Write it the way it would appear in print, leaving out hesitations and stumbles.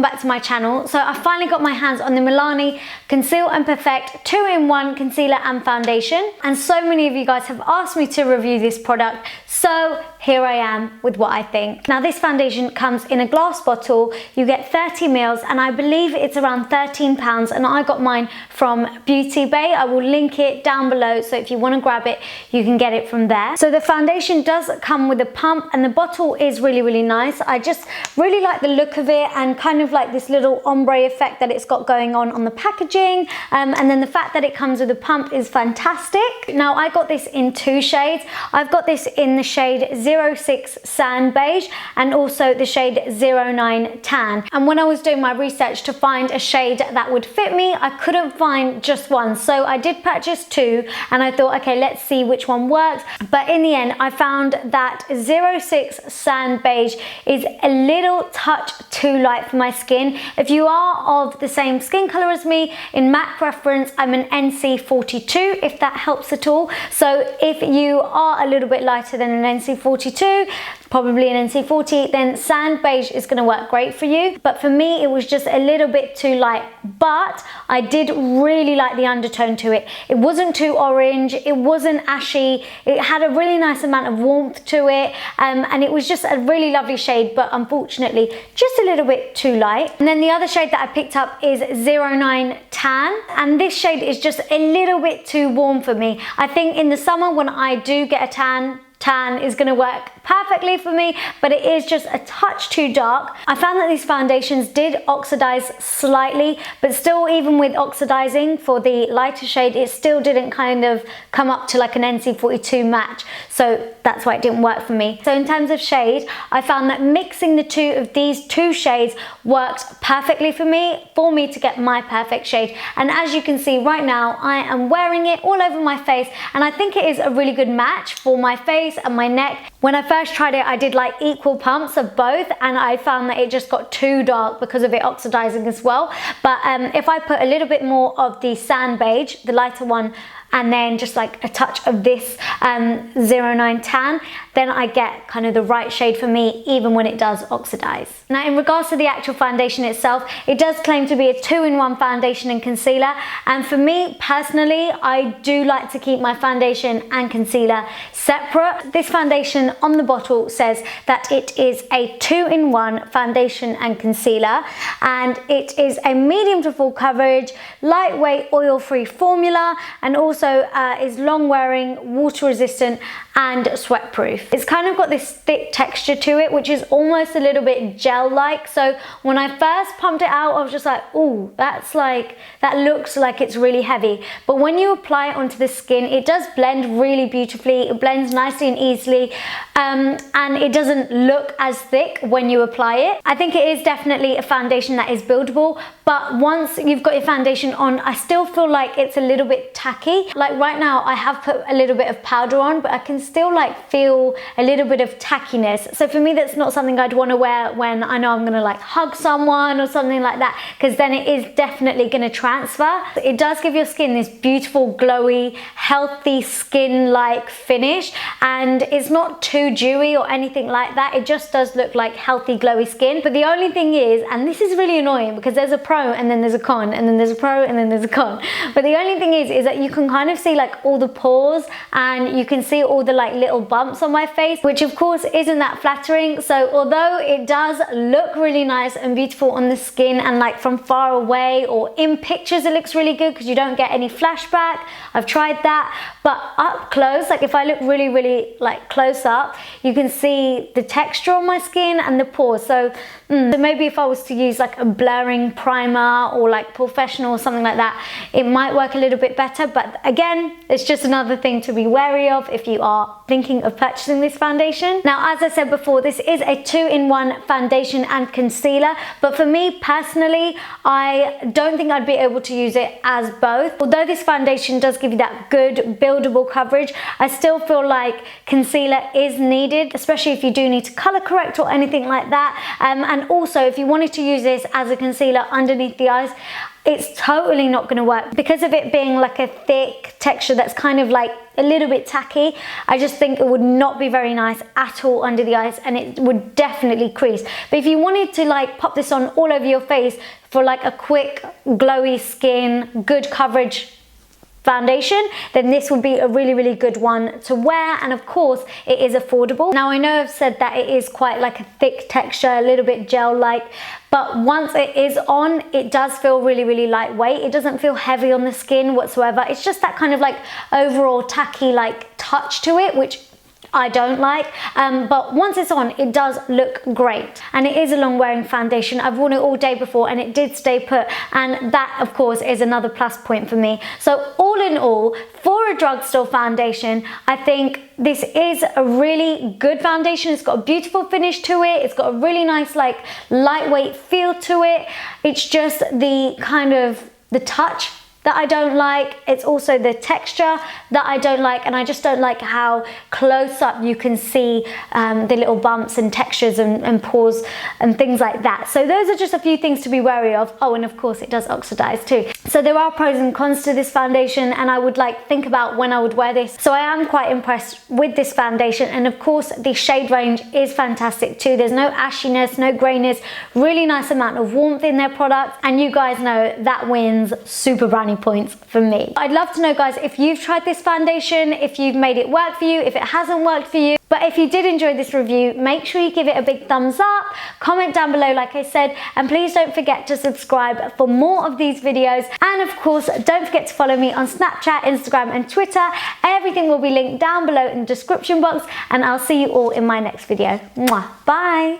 welcome back to my channel. So I finally got my hands on the Milani Conceal and Perfect 2-in-1 Concealer and Foundation, and so many of you guys have asked me to review this product, so here I am with what I think. Now this foundation comes in a glass bottle, you get 30 mils, and I believe it's around £13, and I got mine from Beauty Bay. I will link it down below, so if you want to grab it you can get it from there. So the foundation does come with a pump, and the bottle is really nice. I just really like the look of it, and kind of like this little ombre effect that it's got going on the packaging, and then the fact that it comes with a pump is fantastic. Now I got this in two shades. I've got this in the shade 06 Sand Beige and also the shade 09 Tan, and when I was doing my research to find a shade that would fit me, I couldn't find just one, so I did purchase two, and I thought, okay, let's see which one works. But in the end I found that 06 Sand Beige is a little touch too light for my skin. If you are of the same skin color as me, in MAC reference I'm an NC42, if that helps at all. So if you are a little bit lighter than an NC42, probably an NC40, then Sand Beige is going to work great for you. But for me it was just a little bit too light, but I did really like the undertone to it. It wasn't too orange, it wasn't ashy, it had a really nice amount of warmth to it, and it was just a really lovely shade, but unfortunately just a little bit too light. And then the other shade that I picked up is 09 Tan, and this shade is just a little bit too warm for me. I think in the summer when I do get a tan is going to work perfectly for me, but it is just a touch too dark. I found that these foundations did oxidize slightly, but still, even with oxidizing for the lighter shade, it still didn't kind of come up to like an NC42 match, so that's why it didn't work for me. So in terms of shade, I found that mixing the two of these two shades worked perfectly for me to get my perfect shade. And as you can see right now, I am wearing it all over my face, and I think it is a really good match for my face and my neck. When I first tried it, I did like equal pumps of both, and I found that it just got too dark because of it oxidizing as well. But if I put a little bit more of the Sand Beige, the lighter one, and then just like a touch of this 09 Tan, then I get kind of the right shade for me, even when it does oxidize. Now in regards to the actual foundation itself, it does claim to be a 2-in-1 foundation and concealer, and for me personally, I do like to keep my foundation and concealer separate. This foundation on the bottle says that it is a 2-in-1 foundation and concealer, and it is a medium to full coverage, lightweight oil-free formula, and also is long wearing, water resistant and sweat proof. It's kind of got this thick texture to it, which is almost a little bit gel like. So when I first pumped it out, I was just like, ooh, that looks like it's really heavy. But when you apply it onto the skin, it does blend really beautifully. It blends nicely and easily, and it doesn't look as thick when you apply it. I think it is definitely a foundation that is buildable, but once you've got your foundation on, I still feel like it's a little bit tacky. Like right now I have put a little bit of powder on, but I can still like feel a little bit of tackiness. So for me, that's not something I'd want to wear when I know I'm gonna like hug someone or something like that, because then it is definitely gonna transfer. It does give your skin this beautiful, glowy, healthy skin-like finish, and it's not too dewy or anything like that. It just does look like healthy, glowy skin. But the only thing is, and this is really annoying because there's a pro and then there's a con, and then there's a pro and then there's a con, but the only thing is that you can kind of see like all the pores, and you can see all the like little bumps on my face, which of course isn't that flattering. So although it does look really nice and beautiful on the skin, and like from far away or in pictures it looks really good because you don't get any flashback, I've tried that, but up close, like if I look really like close up, you can see the texture on my skin and the pores. So maybe if I was to use like a blurring primer or like professional or something like that, it might work a little bit better. But again, it's just another thing to be wary of if you are thinking of purchasing this foundation. Now, as I said before, this is a 2-in-1 foundation and concealer, but for me personally, I don't think I'd be able to use it as both. Although this foundation does give you that good buildable coverage, I still feel like concealer is needed, especially if you do need to color correct or anything like that. And also if you wanted to use this as a concealer underneath the eyes, it's totally not going to work. Because of it being like a thick texture that's kind of like a little bit tacky, I just think it would not be very nice at all under the eyes, and it would definitely crease. But if you wanted to like pop this on all over your face for like a quick glowy skin, good coverage foundation, then this would be a really good one to wear. And of course it is affordable. Now I know I've said that it is quite like a thick texture, a little bit gel like, but once it is on, it does feel really lightweight. It doesn't feel heavy on the skin whatsoever. It's just that kind of like overall tacky like touch to it, which I don't like, but once it's on, it does look great. And it is a long wearing foundation. I've worn it all day before and it did stay put, and that of course is another plus point for me. So all in all, for a drugstore foundation, I think this is a really good foundation. It's got a beautiful finish to it. It's got a really nice like lightweight feel to it. It's just the kind of the touch that I don't like. It's also the texture that I don't like, and I just don't like how close up you can see the little bumps and textures and pores and things like that. So those are just a few things to be wary of. Oh, and of course it does oxidize too. So there are pros and cons to this foundation, and I would like think about when I would wear this. So I am quite impressed with this foundation, and of course the shade range is fantastic too. There's no ashiness, no grayness, really nice amount of warmth in their products, and you guys know that wins super brownie points for me. I'd love to know, guys, if you've tried this foundation, if you've made it work for you, if it hasn't worked for you. But if you did enjoy this review, make sure you give it a big thumbs up, comment down below like I said, and please don't forget to subscribe for more of these videos. And of course, don't forget to follow me on Snapchat, Instagram and Twitter. Everything will be linked down below in the description box, and I'll see you all in my next video. Mwah. Bye!